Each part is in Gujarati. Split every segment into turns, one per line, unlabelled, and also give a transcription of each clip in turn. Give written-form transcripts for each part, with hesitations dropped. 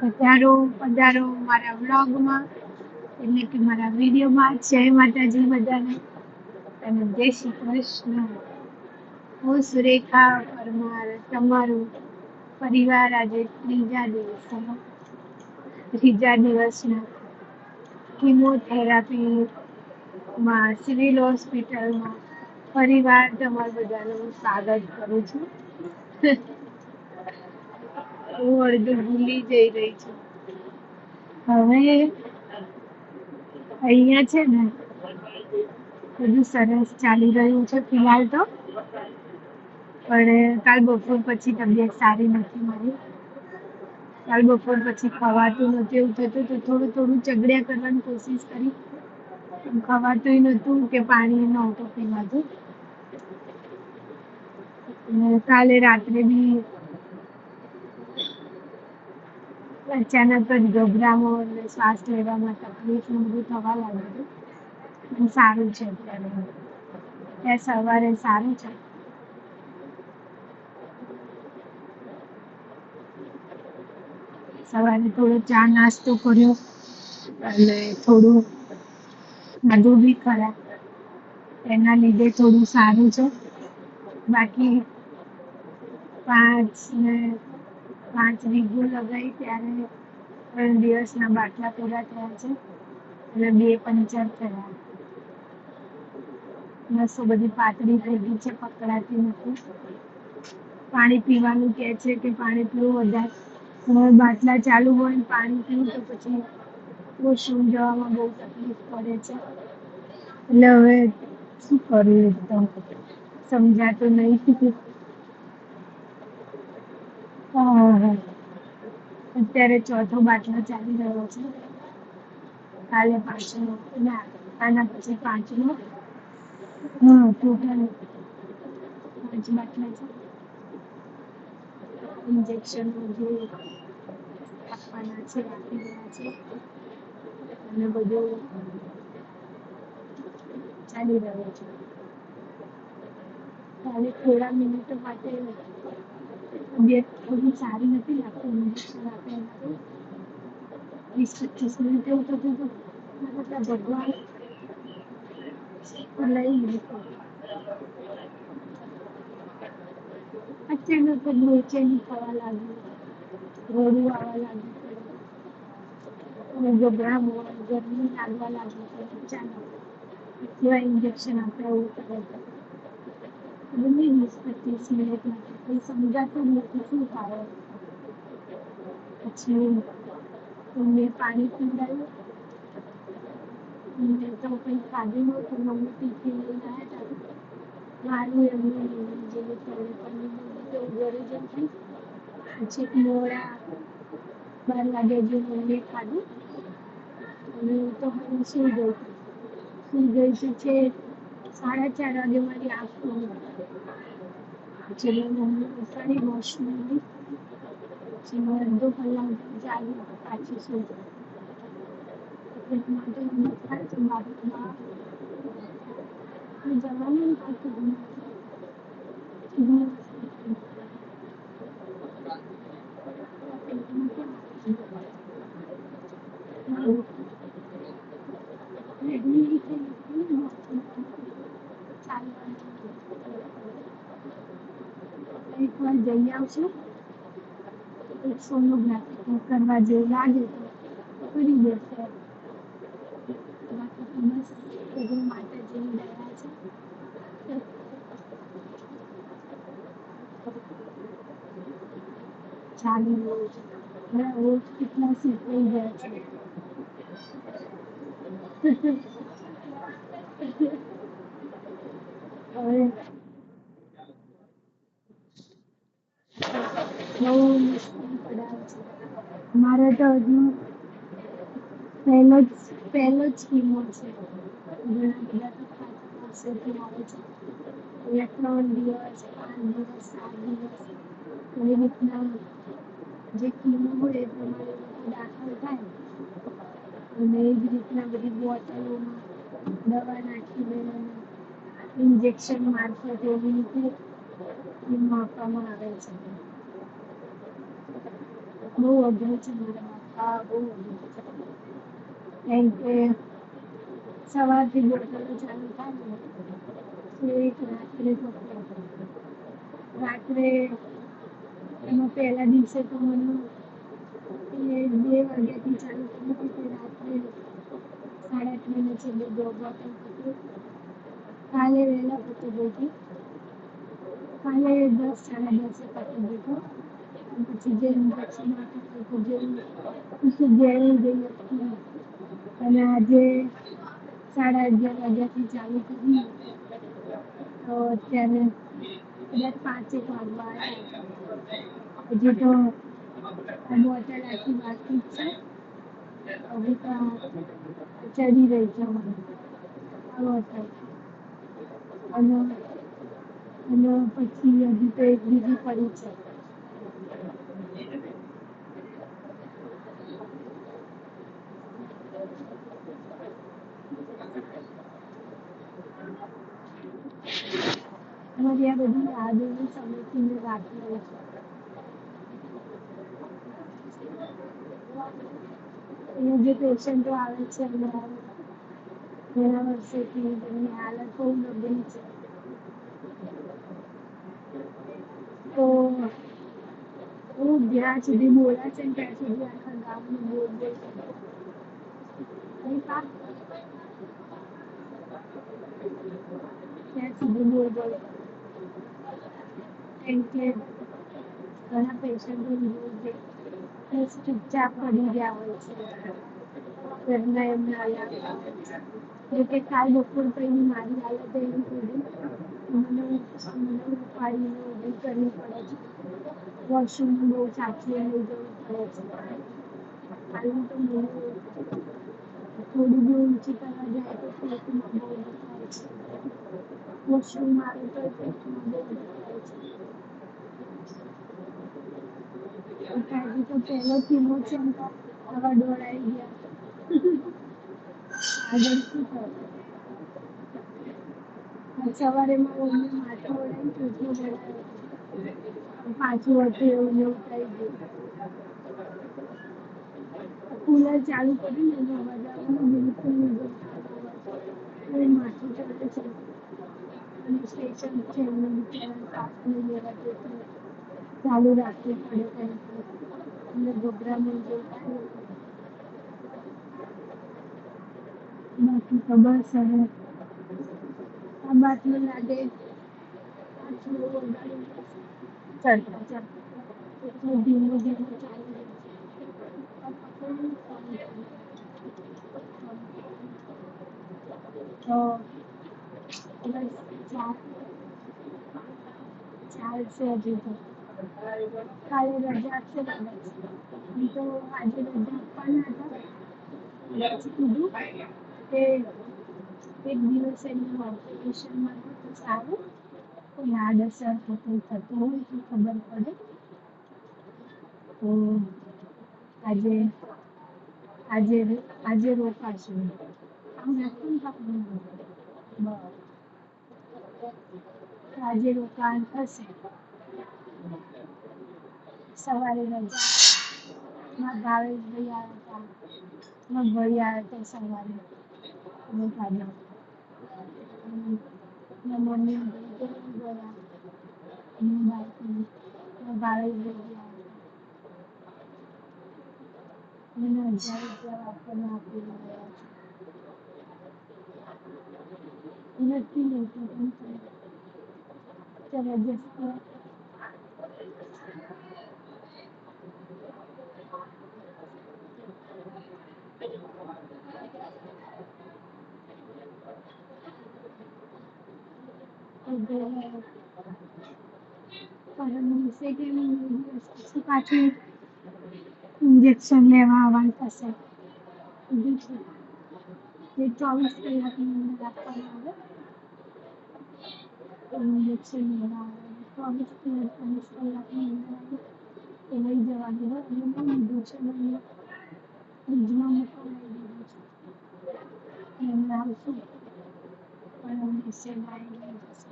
પધારો પધારો મારા વ્લોગમાં, એટલે કે મારા વિડીયોમાં. જય માતાજી બધાને અને જય શ્રી કૃષ્ણ. હું સુરેખા પરમાર, તમારું પરિવાર આજે ત્રીજા દિવસના કિમોથેરાપીમાં સિવિલ હોસ્પિટલમાં ફરીવાર તમારા બધાનું સ્વાગત કરું છું. હું અડધું ભૂલી જઈ રહી છું. હવે અહીંયા છે ને બધું સરસ ચાલી રહ્યું છે ફિલહાલ તો, પણ કાલ બપોર પછી તબિયત સારી નથી મારી. કાલ બપોર પછી ખવાતું નતું, એવું થતું તો થોડું થોડું ચગડ્યા કરવાની કોશિશ કરી, પણ ખવાતુંય નતું કે પાણી નહોતું પીવાતું. અને કાલે રાત્રે બી અચાનક જ ગભરામણ અને શ્વાસ લેવામાં તકલીફ ને બધું થવા લાગ્યું. પણ સારું છે અત્યારે, સવારે સારું છે. સવારે થોડો ચા નાસ્તો કર્યો અને થોડું ખાધું બી ખરા, એના લીધે થોડું સારું છે. બાકી 5 વીઘો લગાવી ત્યારે 3 દિવસના બાટલા પૂરા થયા છે અને 2 પંચર થયા. નસો બધી પાતળી થઈ ગઈ છે, પકડાતી નથી. પાણી પીવાનું કહે છે કે પાણી પીવું વધારે, બાટલા ચાલુ હોય ને પાણી પીવું તો પછી વોશરૂમ જવામાં બહુ તકલીફ પડે છે. એટલે હવે શું કરું એકદમ સમજાતું નહીં. અત્યારે ચોથો બાટલો ચાલી રહ્યો છે. કાલે 5મો, ના આના પછી 5મો. ટોટલ 5 બાટલા છે. ઇન્જેક્શન જે આપવાના છે આપી રહ્યા છે અને બધું ચાલી રહ્યું છે. કાલે થોડા મિનિટો માટે તબિયત થોડી સારી નથી લાગતી. ઇન્જેક્શન આપે એનાથી 20-25 મિનિટ એવું થતું હતું. ભગવાન લઈ લીધો. અચાનક જ બેચેની થવા લાગી, રડવું આવવા લાગ્યું, અને ગભરામણ, ગરમી લાગવા લાગી. અચાનક એવા ઇન્જેક્શન આપ્યા એવું કરે છે. 20-25 મિનિટ માટે કંઈ સમજાતું નથી શું થાય. પછી મેં પાણી પીવડાવ્યું. મેં તો કંઈ ખાધું નહોતું. મમ્મી ટિફિન લઈને આવ્યા હતા. મારું એમનું જેવું થયું, પણ તો ઘરે જ હતી. પછી મોડા 12 વાગ્યા જેવું મમ્મીએ ખાધું અને હું તો હવે સૂઈ ગઈ છે. 4:30 વાગે મારી આંખ ખુલી. પછી મેં મમ્મી ઉઠાડી, વોશરૂમ ગઈ. પછી હું અડધો કલાક જાગી, પાછી સૂઈ ગઈ. માટે થાય છે બાથરૂમમાં જવાનું થતું એકવાર જઈ આવશું, સોનોગ્રાફી કરવા જેવું લાગે તો કરી દેશે. બાકી તો બસ બધું માતાજીની દયા છે. ચાલી રહ્યું છે. રોજ કેટલા શીખવાઈ ગયા છે. હવે બહુ મુશ્કેલ પડાવે છે. મારે તો હજુ પહેલો જ કિમો છે. ઘણા બધા તો ખાતા વર્ષોથી આવે છે. એટલે 3 દિવસ, 5 દિવસ, 7 દિવસ એવી રીતના જે કિમો હોય એ પ્રમાણે લોકો દાખલ થાય અને એ જ રીતના બધી બોટલોમાં દવા નાખીને ઇન્જેક્શન મારફત એવી રીતે કિમો આપવામાં આવે છે. બહુ અઘરું છે મારા બાપા, બહુ અઘરું છે. કેમ કે સવારથી બોટલો ચાલુ થાય ને છેક રાત્રે પતે. રાત્રે એમાં પહેલા દિવસે તો મને એ 2 વાગ્યાથી ચાલુ કર્યું હતું તે રાત્રે 8:30 છેલ્લે બોટલ પતી. કાલે વહેલા પતી ગઈ હતી. કાલે 10 10:30 પતી ગઈ હતી. પછી જે ઇન્જેક્શન આપ્યું જે ઘેરાઈ ગઈ હતી. અને આજે 11:30 વાગ્યાથી ચાલુ કરી તો અત્યારે કદાચ 5 વાગવા આવ્યા. હજી તો આ બોટલ આખી બાકી જ છે. હવે તો ચડી રહી છે મને આ બોટલ. અને પછી હજી તો એક બીજી પડી છે. અમારી આ બધી યાદોને સમેટીને રાખેલી છે. અહીંયા જે પેશન્ટો આવે છે ઘણા વર્ષોથી તેમની હાલત બહુ નબળી છે. તો હું જ્યાં સુધી બોલાશે ને ત્યાં સુધી આખા ગામનું બોલ બોલ કરે. નહીં પા? ત્યાં સુધી બોલ બોલ કરે. કેમ કે ઘણા પેશન્ટો જે બસ ચૂપચાપ પડી ગયા હોય છે. ઘરના એમને હલાવતા હોય છે. જોકે કાલ બપોર પછી મારી હાલત એવી થઈ મને ઉપાડીને ઊભી કરવી પડે છે. વોશરૂમ બહુ સાચવીને લઈ જવું પડે છે. હાલમાં તો મને થોડી બી ઊંચી કરવા જાય તો પેટમાં બહુ દુખાય છે. વોશરૂમ આવે તો પેટમાં બહુ દુખાય છે. આજે તો પહેલો કિલો છે ને તો આવા દોડાઈ ગયા. આગળ શું થયું? સવારે મારું માથું ઓળાયું તો એટલું દોડાયો. પાછું હતું એવું ને એવું થઈ ગયું. કુલર ચાલુ કર્યું ને એનો અવાજ આવવાનો બિલકુલ નહીં ગમતો. માથું ચડે છે. અને સ્ટેશન છે એમને બિચારાને શ્વાસ નહીં લેવાતો એટલે ચાલુ રાખવું પડે કંઈ એટલે ગભરામણ જેવું થાય. બાકી તો બસ હવે આ બાટલો લાગે પાછું વગાડી ચડતા ચડતા એટલું ધીમું ધીમું ચાલી રહ્યું છે. તો બસ ચાલશે હજી તો. કાલે રજા આપશે કદાચ. આમ તો આજે રજા આપવાના હતા. પછી કીધું કે એક દિવસ એમને ઓબ્ઝર્વેશનમાં રહો તો સારું. કોઈ આડઅસર કે કંઈ થતું હોય તો ખબર પડે. તો આજે આજે આજે રોકાશું. આમ રાખું ને બસ આજે રોકાણ થશે. સવારે રજા મારા ભાવેશભાઈ આવ્યા હતા. મારા ભાઈ આવ્યા હતા સવારે અમે ખાધા. મારા મમ્મી ભાઈ ગયા. હું બાકી મારા ભાવેશભાઈ આવ્યા હતા. મને 1000 રૂપિયા વાપરવા આપી ગયા છે. નથી લેતો પણ જબરજસ્તી પરમ દિવસે કે દિવસ પછી પાછું ઇન્જેક્શન લેવા આવવાનું થશે. કીધું છે જે 24 કલાકની અંદર આપવામાં આવે ઇન્જેક્શન લેવા આવે 24 કલાકની અંદર આવે એ લઈ જવાનું હોય અને મેં લીધું છે મને ફ્રીજમાં મુકાવી દીધું છે. એમને આવશું પરમ દિવસે ગાડી લઈ જશે.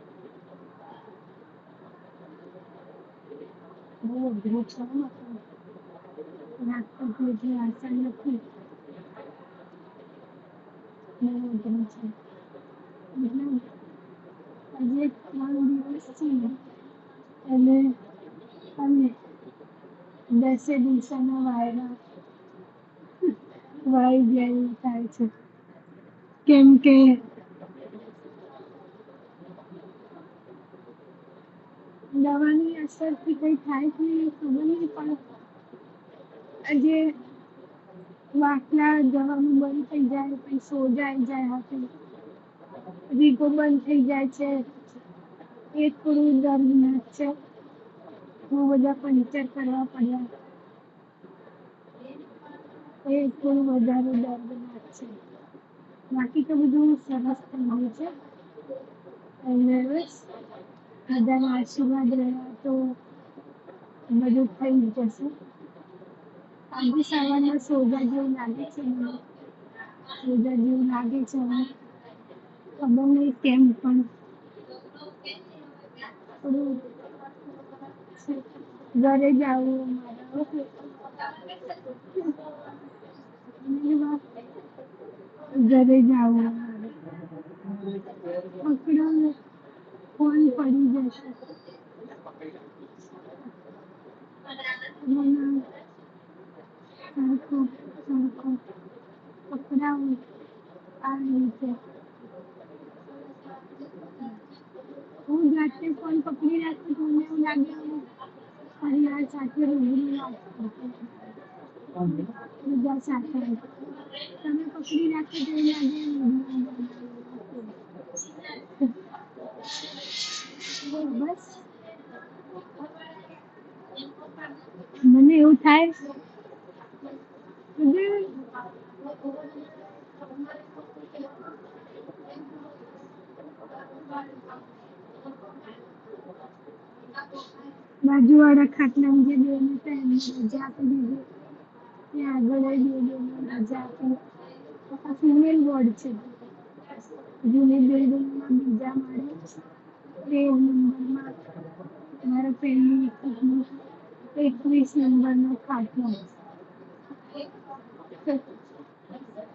બહુ અઘરું છે. નાગપતિ એટલે આસાન નથી બરાબર છે. મતલબ આજે 3 દિવસ છે ને અને અમે 10 દિવસના વાયરા વાઈ ગયા એવું થાય છે કેમ કે દવાની અસરથી કંઈ થાય કે નહીં ખબર નહીં પણ આજે વાટલા જવાનું બંધ થઈ જાય પછી સોજા આવી જાય હાથે રીગો બંધ થઈ જાય છે એ થોડું દર્દનાક છે બહુ બધા પંચર કરવા પડ્યા એ થોડું વધારે દર્દનાક છે બાકી તો બધું સરસ થઈ ગયું છે અને બસ બધાના આશીર્વાદ રહ્યા તો બધું થઈ જશે આજે સવારમાં સોજા જેવું લાગે છે મને સોજા જેવું લાગે છે હવે ખબર નહીં કેમ પણ થોડું ઘરે જવું ઘરે જવું પકડાવે ફોન પડી જશે મને સરખું પકડાવું આ રીતે હું જાતે ફોન પકડી રાખું તો મને એવું લાગે હું પરિવાર સાથે રૂબરૂ વાત કરતી બધા સાથે તમે પકડી રાખો તો એવું લાગે બસ મને એવું થાય બાજુવાળા ખાટલામાં જે બેન હતા એમને રજા આપી દીધી ત્યાં આગળ બે બેનને રજા આપી આ ફિમેલ વોર્ડ છે જૂની બિલ્ડિંગમાં બીજા માળે 13 નંબરમાં મારો પહેલી વખતનો 21 નંબરનો ખાટલો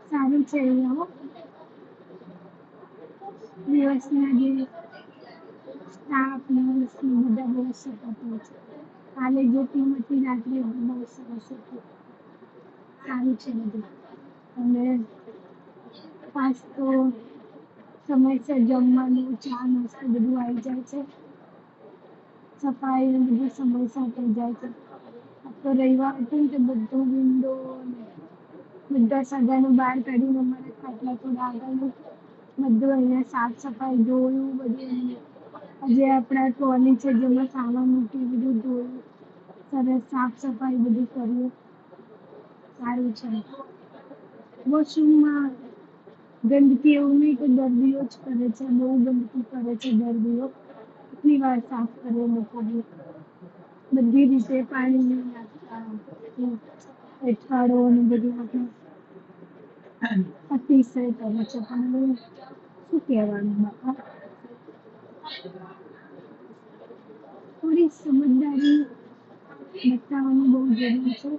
સારું છે અહીંયા દિવસના જે સ્ટાફ નર્સ ને બધા બહુ સપોર્ટ હોય છે કાલે જે ટીમ હતી રાત્રે બહુ સરસ હતી સારું છે બધું અને ખાસ તો સમયસર જમવાનું ચા નાસ્તો બધું આવી જાય છે સફાઈ ને બધું સમયસર થઈ જાય છે આ તો રવિવાર હતું ને તો બધું વિન્ડો ને બધા સગાનું બહાર કાઢીને અમારા ખાટલા થોડા આગળ બધું અહીંયા સાફ સફાઈ જોયું બધું આજે આપણા ટ્રોલી છે જેમાં સામાન મૂકી બધું ધોયું સરસ સાફ સફાઈ બધું કર્યું સારું છે વોશરૂમમાં ગંદકી એવું નહીં કે દર્દીઓ જ કરે છે બહુ ગંદકી કરે છે દર્દીઓ કેટલી વાર સાફ કરે લોકોને બધી રીતે પાણી નહીં નાખતા એઠવાડો ને બધું આપણે અતિશય કરે છે પણ શું કહેવાનું બાપા થોડી સમજદારી બતાવવાની બહુ જરૂર છે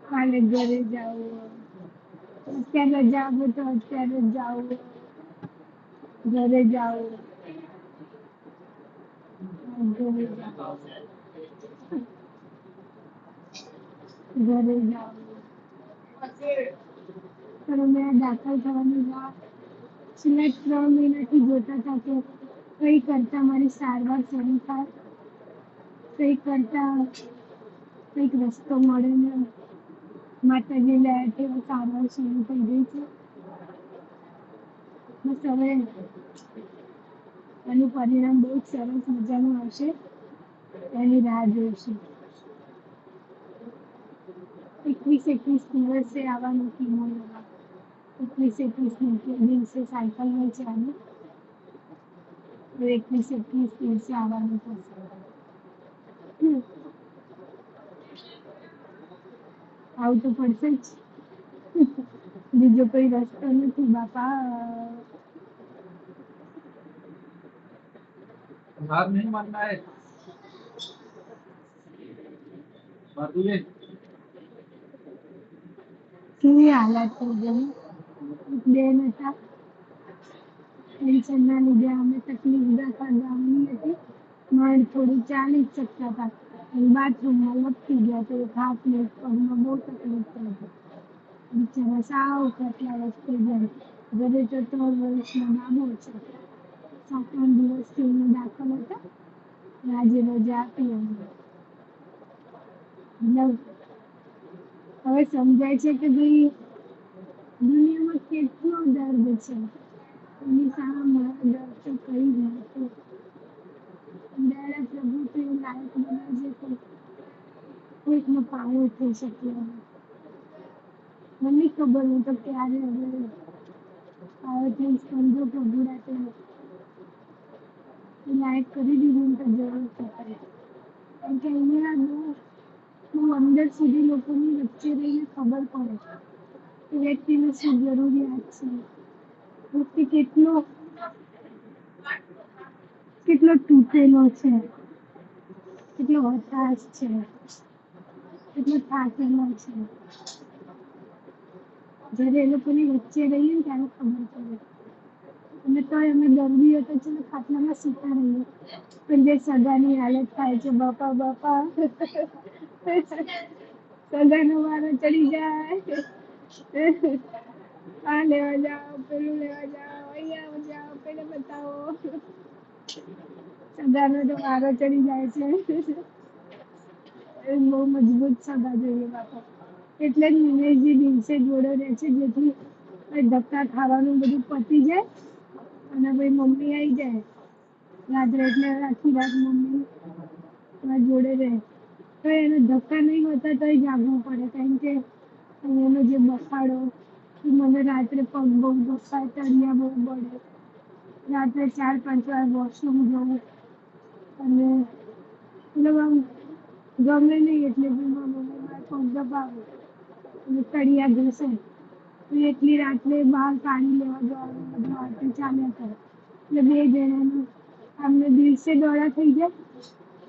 કાલે ઘરે જાઓ અત્યારે રજા આપો તો અત્યારે જાઓ ઘરે જાઓ ઘરે જાઓ ઘરે જાઓ પણ અમે દાખલ થવાની રાહ છેલ્લા 3 મહિનાથી જોતા હતા કે કઈ કરતા મારી સારવાર શરૂ થાય કઈ કરતા કંઈક રસ્તો મળે ને માતાજી દયાથી હવે સારવાર શરૂ થઈ ગઈ છે બસ હવે એનું પરિણામ બહુ જ સરસ મજાનું આવશે એની રાહ જોઈશું 21 દિવસે આવવાનું કીમો લેવા 21 દિવસે સાયકલ હોય છે આની 21 દિવસે આવવાનું થશે આવું તો પડશે જ બીજો કોઈ રસ્તો નથી બાપા
हार नहीं मानना है
કેવી હાલત થઈ ગઈ. બેન હતા ટેન્શનના લીધે અમે તકલીફ દાખવા ગામની હતી. માંડ થોડું ચાલી જ શકતા હતા. બાથરૂમમાં લપસી ગયા તો એક હાથને એક પગમાં બહુ તકલીફ થઈ. બિચારા સાવ કેટલા રસ્તે જાય. ઘરે તો 3 વર્ષનો બાબો છે. 7-8 દિવસથી એને દાખલ હતા. આજે રજા આપી અમને. મતલબ હવે સમજાય છે કે ભાઈ દુનિયામાં કેટલો દર્દ છે. એની સામે મારો દર્દ તો કઈ જ નથી. દયા પ્રભુ તો એ લાયક બનાવજે કે કોઈકનો પાયો થઈ શકે. મને ખબર હું તો ક્યારે હવે પાયો થઈશ પણ જો પ્રભુડા તો એ લાયક કરી દીધું તો જરૂર થશે. કારણ કે અહીંયા બહુ અંદર સુધી લોકોની વચ્ચે રહીને ખબર પડે કે વ્યક્તિને શું જરૂરિયાત છે. વ્યક્તિ કેટલો તૂટેલો છે, કેટલો હતાશ છે, કેટલો થાકેલો છે. જ્યારે એ લોકોની વચ્ચે રહીએ ને ત્યારે ખબર પડે. અને તોય અમે દર્દીઓ તો છે ને ખાટલામાં સૂતા રહીએ. પણ જે સગાની હાલત થાય છે બાપા સગાનો વારો ચડી જાય. આ લેવા જાઓ, પેલું લેવા જાઓ, અહીંયા જાઓ, પેલે બતાવો. સગાનો તો વારો ચડી જાય છે. એ બહુ મજબૂત સગા જોઈએ બાપા. એટલે જ નિમેશજી દિવસે જોડે રહે છે જેથી ધક્કા ખાવાનું બધું પતી જાય અને ભાઈ મમ્મી આવી જાય રાત્રે એટલે આખી રાત મમ્મી જોડે રહે. તો એને ધક્કા નહીં હોતા તોય જાગવું પડે. કારણ કે એનો જે બફાડો મને રાત્રે પગ બહુ દુખાય, તળિયા બહુ બળે. રાત્રે 4-5 વાર વોશરૂમ જવું અને મતલબ આમ ગમે નહીં એટલે બી મમ્મી મારા પગ દબાવે અને તળિયા ઘસે. એટલી રાત્રે બહાર કાઢી લેવા જવાનું બધું આરતી ચાલ્યા કરે. એટલે 2 જણાનું આમને દિવસે દોડા થઈ જાય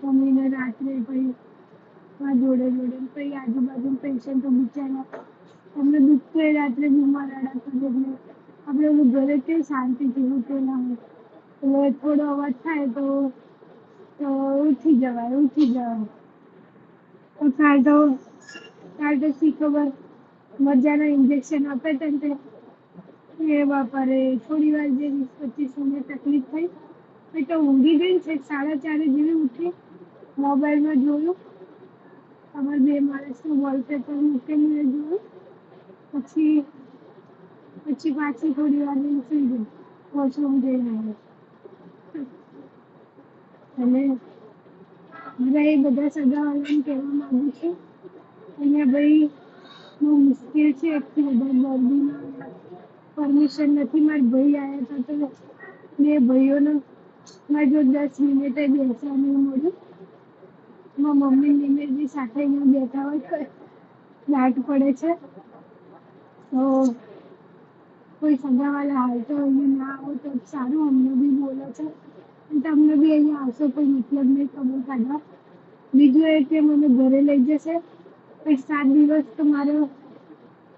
મમ્મીને રાત્રે પછી જોડે પછી આજુબાજુ પેશન્ટો બિચારા અમને દુઃખ તો રાત્રે બીમાર રડાતા એટલે આપણે ઓલું ઘરે કેવું શાંતિથી ઉઠેલા હોય એટલે થોડો અવાજ થાય તો ઉઠી જવાય. કાલ તો શી ખબર મજાના ઇન્જેક્શન આપે છે ને એ બાપા રે થોડી વાર જે 20-25 મિનિટ તકલીફ થઈ એ તો ઊંઘી ગઈ છે. 4:30 જેવી ઉઠી, મોબાઈલમાં જોયું, અમારે 2 માણસનું વોલપેપર મૂકેલું એ જોયું. પછી પાછી થોડી વાર સુઈ ગઈ, વોશરૂમ જઈને આવી. અને મારા એ બધા સગાવાળાને કહેવા માંગુ છું અહીંયા ભાઈ બહુ મુશ્કેલ છે. એકથી બધા દર્દીના પરમિશન નથી. મારા ભાઈ આવ્યા હતા તો 2 ભાઈઓનો મારે જો 10 મિનિટે બેસવા નહીં મળ્યું. મારા મમ્મી નિમેશજી સાથે અહીંયા બેઠા હોય તો દાટ પડે છે. તો કોઈ સગાવાળા હાલ તો અહીંયા ના આવો તો સારું. અમને બી બોલે છે તમને બી અહીંયા આવશો કોઈ મતલબ નહીં ખબર કાઢવા. બીજું એ કે મને ઘરે લઈ જશે. પછી 7 દિવસ તો મારે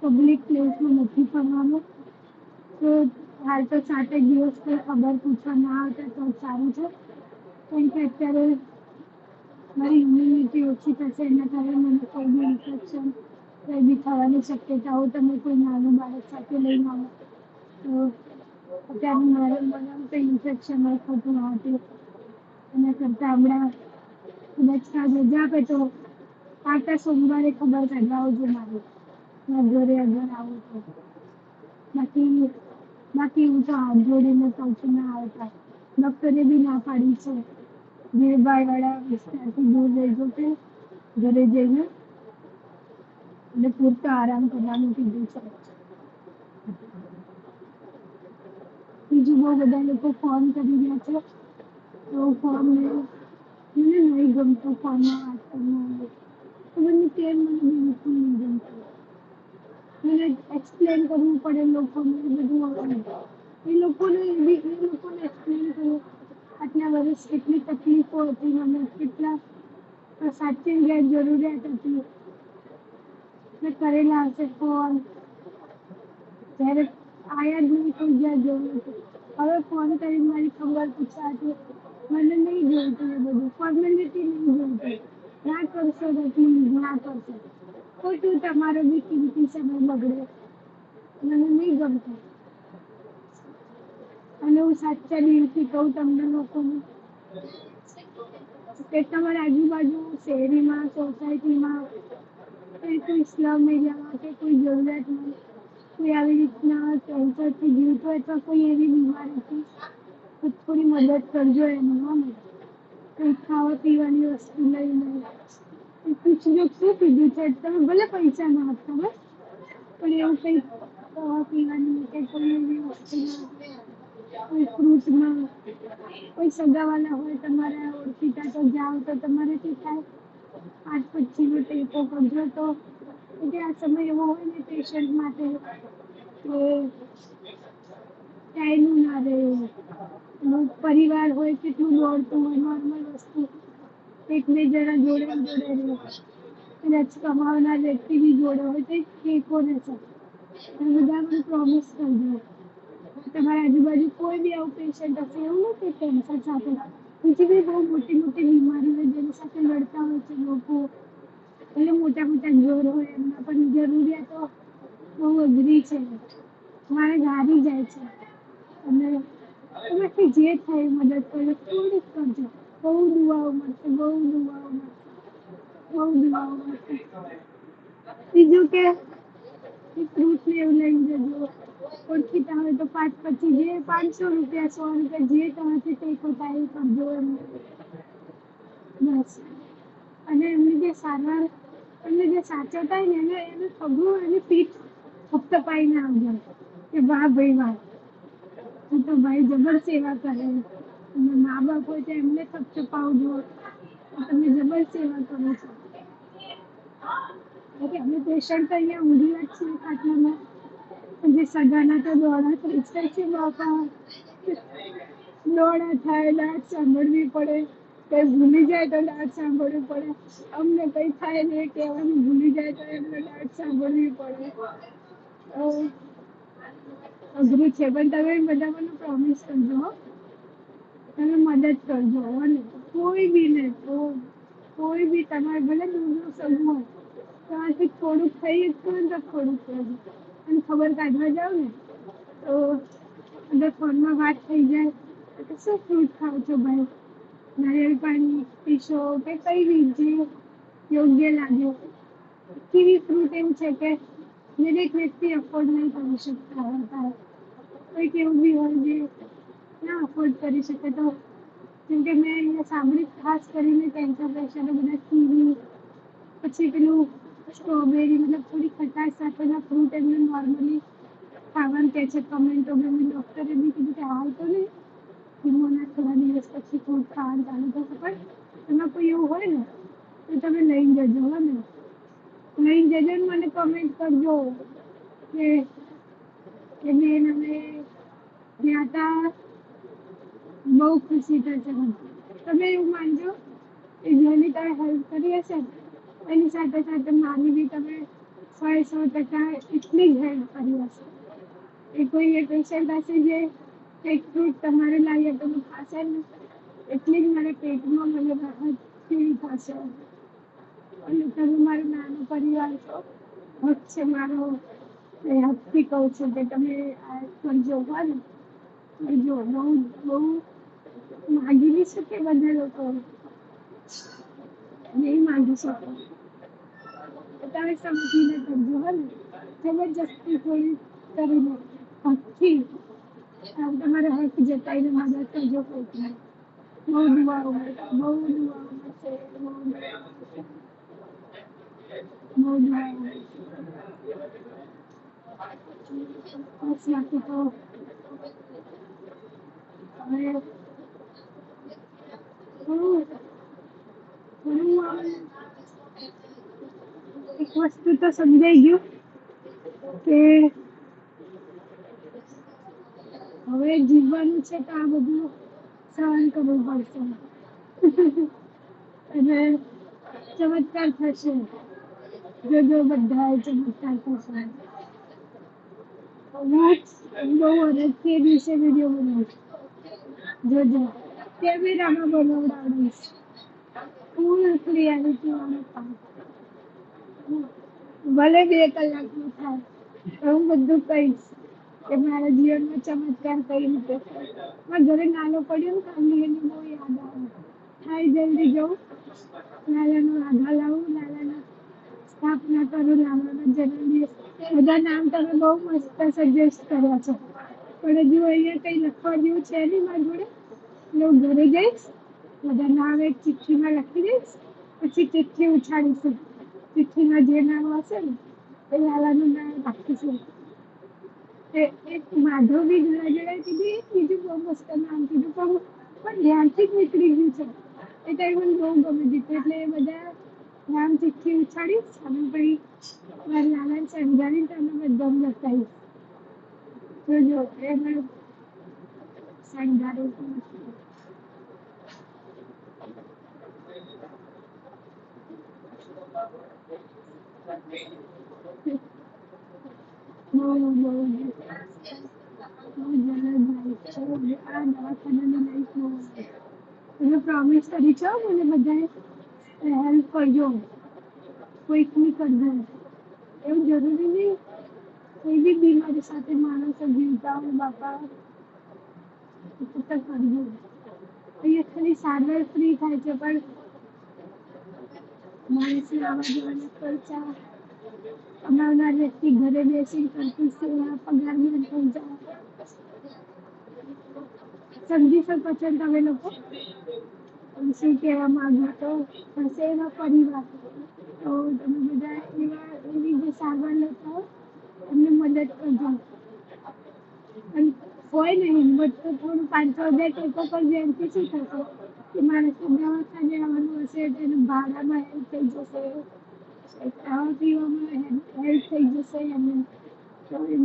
પબ્લિક પ્લેસમાં નથી ફરવાનું. તો હાલ તો 7 દિવસ કોઈ ખબર પૂછવા ના આવતા તો સારું છે. કારણ કે અત્યારે મારી ઇમ્યુનિટી ઓછી થશે એના કારણે મને કોઈ બી ઇન્ફેક્શન કંઈ બી થવાની શક્યતાઓ તમે કોઈ નાનું બાળક સાથે લઈને આવો તો અત્યારે મને તો ઇન્ફેક્શન હોય ખોટું આવતું એના કરતાં હમણાં કદાચ રજા આપે તો આવતા સોમવારે ખબર કાઢવા આવજો મારા ઘરે અગર આવું તો. બાકી હું તો હાથ જોડીને કહું છું ના આવતા. ડૉક્ટરે બી ના પાડી છે. ભીડભાડવાળા વિસ્તારથી દૂર રહેજો કે ઘરે જઈને એટલે પૂરતો આરામ કરવાનું કીધું છે. બીજું બહુ બધા લોકો ફોન કરી રહ્યા છે તો મને નહીં ગમતું ફોનમાં વાત કરવાનું. ખબર નહીં કેમ મને બિલકુલ નહીં ગમતું. મને એક્સપ્લેન કરવું પડે લોકોને બધું આવડે. એ લોકોને એક્સપ્લેન કરવું આટલા વર્ષ કેટલી તકલીફો હતી મને કેટલા તો સાચી જરૂરિયાત હતી. મેં કરેલા હશે ફોન જ્યારે આયા જ નહીં કોઈ જ્યાં જવું હતું. હવે ફોન કરીને મારી ખબર પૂછાતી મને નહીં જોઈતું એ બધું ફોર્મેલિટી નહીં જોઈતું. ના કરશો નથી ના કરશો ખોટું તમારો બી કિંમતી સમય બગડે મને નહીં ગમતું. અને હું સાચા દિલથી કહું તમને લોકોને કે તમારા આજુબાજુ શેરીમાં સોસાયટીમાં કોઈ સ્લમ એરિયામાં કે કોઈ જરૂરિયાતમંદ કોઈ આવી રીતના કેન્સરથી જીવતો અથવા કોઈ એવી બીમારીથી તો થોડી મદદ કરજો એમને. કંઈ ખાવા પીવાની વસ્તુ લઈને પૂછજો શું કીધું છે તમે ભલે પૈસા ના આપતા બસ પણ એવું કંઈ ખાવા પીવાની કે કોઈ એવી વસ્તુમાં કોઈ ફ્રૂટમાં કોઈ સગાવાલા હોય તમારા ઓળખીતા તો જાઓ તો તમારેથી થાય 8-25નો ટેકો કરજો. તો કે આ સમય એવો હોય ને પેશન્ટ માટે કે ટાઈમ ના રહે પરિવાર હોય કેટલું દોડતું હોય નોર્મલ વસ્તુ એક બે જણા જોડે રહે કદાચ કમાવનાર વ્યક્તિ બી જોડે હોય તો ટેકો રહેશે. બધા મને પ્રોમિસ કરજો તમારા આજુબાજુ કોઈ બી આવું પેશન્ટ હશે એવું નથી કેન્સર સાથે બીજી બી બહુ મોટી મોટી બીમારી હોય જેની સાથે લડતા હોય છે લોકો એટલે મોટા મોટા જોર હોય એમના પણ જરૂરિયાતો બહુ અઘરી છે મારે હારી જાય છે. અને એમાંથી જે થાય મદદ કરે થોડીક કરજો. બહુ દુઆઓ મળશે બહુ દુઆઓ મળશે. બીજું કે ફ્રૂટ ને એવું લઈ જજો ઓળખીતા હોય તો 5-25 જે 500 રૂપિયા 100 રૂપિયા જે તમારાથી ટેકો થાય એ કરજો એમને બસ. અને એમની જે સારવાર એમને જે સાચવતા હોય ને એને ખબર એની પીઠ થપથપાઈને આવજો કે વાહ ભાઈ વાહ હું તો ભાઈ જબર સેવા કરે. અને મા બાપ હોય તો એમને થપથપાવજો તમે જબર સેવા કરો છો. અમે પેશન્ટ અહીંયા ઊંઘી વાત છીએ ખાટલામાં જે સગાના તો દોડા થઈ જાય છે બાપા દોડા થાય દાંત સાંભળવી પડે કઈ ભૂલી જાય તો દાંત સાંભળવી પડે અમને કઈ થાય ને કહેવાનું ભૂલી જાય તો એમને દાંત સાંભળવી પડે. અઘરું છે પણ તમે બધા મને પ્રોમિસ કરજો તમે મદદ કરજો. અને કોઈ બી ને કોઈ બી તમારે ભલે દૂરનું સગું હોય તમારાથી થોડુંક થઈ શકતું હોય તો થોડુંક કરજો. અને ખબર કાઢવા જાવ ને તો અંદર ફોનમાં વાત થઈ જાય તો શું ફ્રૂટ ખાવ છો ભાઈ નારિયેળ પાણી પીશો કે કઈ બી જે યોગ્ય લાગે. કીવી ફ્રૂટ એવું છે કે દરેક વ્યક્તિ અફોર્ડ નહીં કરી શકતા હોતા કોઈક એવું બી હોય જે ના અફોર્ડ કરી શકે તો કેમ કે મેં અહીંયા સાંભળ્યું ખાસ કરીને કેન્સર પેશન્ટો બધા કીવી પછી પેલું સ્ટ્રોબેરી મતલબ થોડી ખટાશ સાથેના ફ્રૂટ એમને નોર્મલી ખાવાનું કહે છે કમેન્ટો મેં ડૉક્ટરે બી કીધું કે હાલ તો નહીં કિમોના થોડા દિવસ પછી ફ્રૂટ ખાવાનું ચાલુ થશે પણ એમાં કોઈ એવું હોય ને તો તમે લઈને જજો હો ને લઈને જજો ને મને કમેન્ટ કરજો કે બેન અમે ગયા હતા બહુ ખુશી થશે. તમે એવું માનજો કે જેની તમે હેલ્પ કરી હશે એની સાથે સાથે મારી બી તમે 100% એટલી જ હેલ્પ કરી હશે. એ કોઈ એ પેશન્ટ હશે જે એક ફ્રૂટ તમારે લાવીએ તો ખાશે ને એટલી જ મારા પેટમાં મને રાહત ફીલ થશે. અને તમે મારો નાનો પરિવાર છો હક છે મારો એ હકથી કહું છું કે તમે આ કરજો ને કરજો. બહુ માગી નહીં શકે બધા લોકો નહીં માગી શકો તમે સમજીને કરજો હે ને જબરજસ્તી થોડી કરીને હકથી તમારે હક જતાઈને મદદ કરજો કોઈકને. બહુ દુઆઓ મળશે બસ બાકી તો હવે એક વસ્તુ તો સમજાઈ ગયું કે હવે જીવવાનું છે તો આ બધું સહન કરવું પડશે. અને ચમત્કાર થશે. જો બધા ચમત્કાર થશે. હું બહુ વર્ષથી એ દિવસે વિડીયો બનાવીશ. જોજો કેમેરામાં બનાવડાવીશ. ફૂલ રિયાલિટી વાળો પાસ. ભલે 2 કલાકનું થાય હું બધું કહીશ કે મારા જીવનમાં ચમત્કાર કઈ રીતે થાય. મારા ઘરે નાનો પડ્યો ને કામની એની બહુ યાદ આવે. થાય જલ્દી જવું, લાલાનો આધાર લાવું, લાલાના સ્થાપના કરું, લાલાનો જન્મદિવસ. બધા નામ તમે બહુ મસ્ત સજેસ્ટ કર્યા છે, પણ હજુ અહીંયા કંઈ લખવા જેવું છે નહીં મારી જોડે. હું ઘરે જઈશ, બધા નામ એક ચિઠ્ઠીમાં લખી દઈશ, પછી ચિઠ્ઠી ઉછાળીશું. ચિઠ્ઠીમાં જે નામ હશે ને એ લાલાનું નામ રાખીશું. એક માધવ બી ઘણા જણાએ કીધું, એક બીજું બહુ મસ્ત નામ કીધું, પણ ધ્યાનથી જ નીકળી ગયું છે. એ ટાઈમ મને બહુ ગમી દીધું, એટલે એ બધા નામ ચિઠ્ઠી ઉછાળીશ અને પછી મારા લાલાને સમજાવીને તમે બધાને બતાવીશ. જોજો એમાં શણગારું. પ્રોમિસ કરી છો મને બધાએ હેલ્પ કરજો, કોઈકની કરજો. એવું જરૂરી નહીં કોઈ બી બીમારી સાથે માણસો જીવતા હોય. બાપા કરજો. અહીંયા ખાલી સારવાર ફ્રી થાય છે, પણ માણસને આવવા જવાના ખર્ચા, અમારા વ્યક્તિ ઘરે બેસી કરતી સેવા પગાર બંધ થઈ જાય. સમજી શકો છો તમે લોકો શું કહેવા માંગો તો હશે એવા પરિવાર. તો તમે બધા એવી જે સારવાર લેતા હોય એમને મદદ કરજો. અને હોય ને હિંમત તો થોડું 5,000 ટેકો કરજો. એમથી શું થશે કે માણસને દવાખાને આવવાનું હશે, તેનું ભાડામાં હેલ્પ થઈ જશે, ખાવા પીવામાં હેલ્પ થઈ જશે. એમને તો એ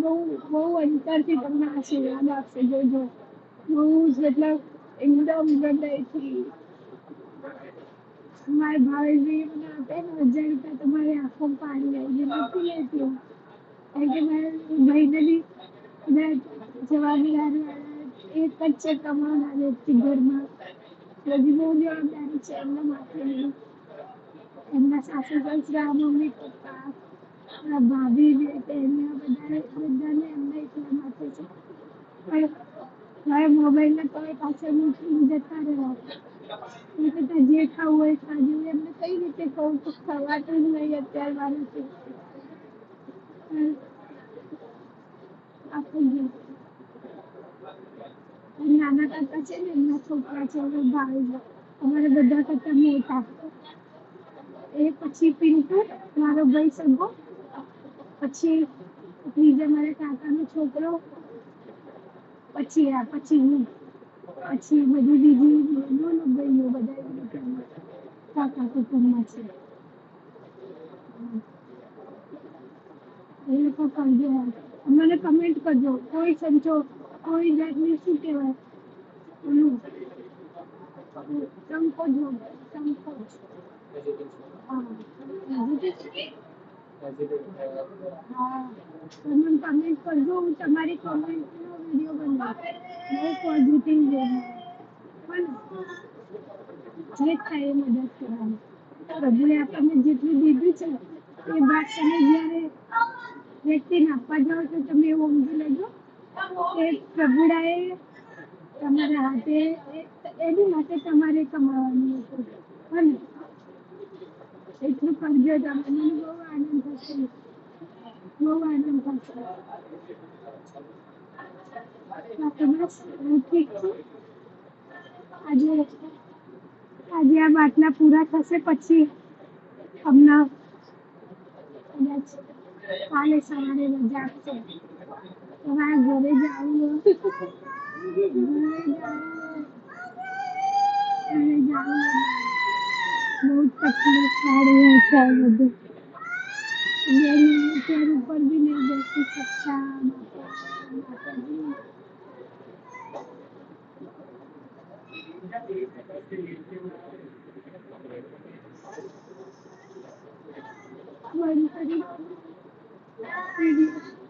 બહુ અંતરથી તમને આશીર્વાદ આપશે. જોજો બહુ જ મતલબ એકદમ હૃદયથી. મારા ભાવેશભાઈ મને આપે ને 1,000 રૂપિયા તો મારી આંખોમાં પાણી આવી જાય. નથી લેતી કારણ કે મારા ભાઈને બી જવાબદારી એક જ છે કમાનાર વ્યક્તિ ઘરમાં. બધી બહુ જવાબદારી છે એમના માથે. એમના સાસુ સસરા, મમ્મી પપ્પા, ભાભી બધાને એમના એકલા માથે છે. પણ મારા મોબાઈલના તળે પાછળ મૂકીને જતા રહ્યા. એ કરતા જે ખાવું હોય ખાજો. એમને કઈ રીતે કહું તો ખવાતું જ નહીં અત્યારે મારાથી. નાના કાકા છે ને એમના છોકરા છે ભાઈ, અમારે બધા કરતા મોટા. એ પછી પિન્ટુ મારો ભાઈ સગો, પછી બીજા મારા કાકાનો છોકરો, પછી હું, પછી બધી બીજી ભાઈઓ બધા કાકા કુટુંબમાં છે. એ લોકો કરજો, મને કમેન્ટ કરજો. કોઈ સંચો કોઈ જાતની શું કહેવાય સંકોચ તમે કમેન્ટ કરજો. હું તમારી કમેન્ટનો વિડીયો બનાવીશ. બહુ પોઝિટિવ પણ જે થાય એ મદદ કરવાની. પ્રભુએ આપણને જેટલું દીધું છે એ વાત તમે જ્યારે વ્યક્તિને આપવા જાઓ તો તમે એવું સમજી લેજો કે પ્રભુડાએ તમારા હાથે એની માટે તમારે કમાવાનું હતું. અને એટલું કરજો તમે. મને બહુ આનંદ થશે, બહુ આનંદ થશે. બસ હું ઠીક છું. આજે આ બાટલા પૂરા થશે પછી હમણાં કદાચ કાલે સવારે રજા આપશે. તમારા ઘરે જવું, બહુ તકલીફ વાળી છે બધું. ચેર ઉપર બી નહીં બેસી શકતા. બંધ કરી દો. વિડીયો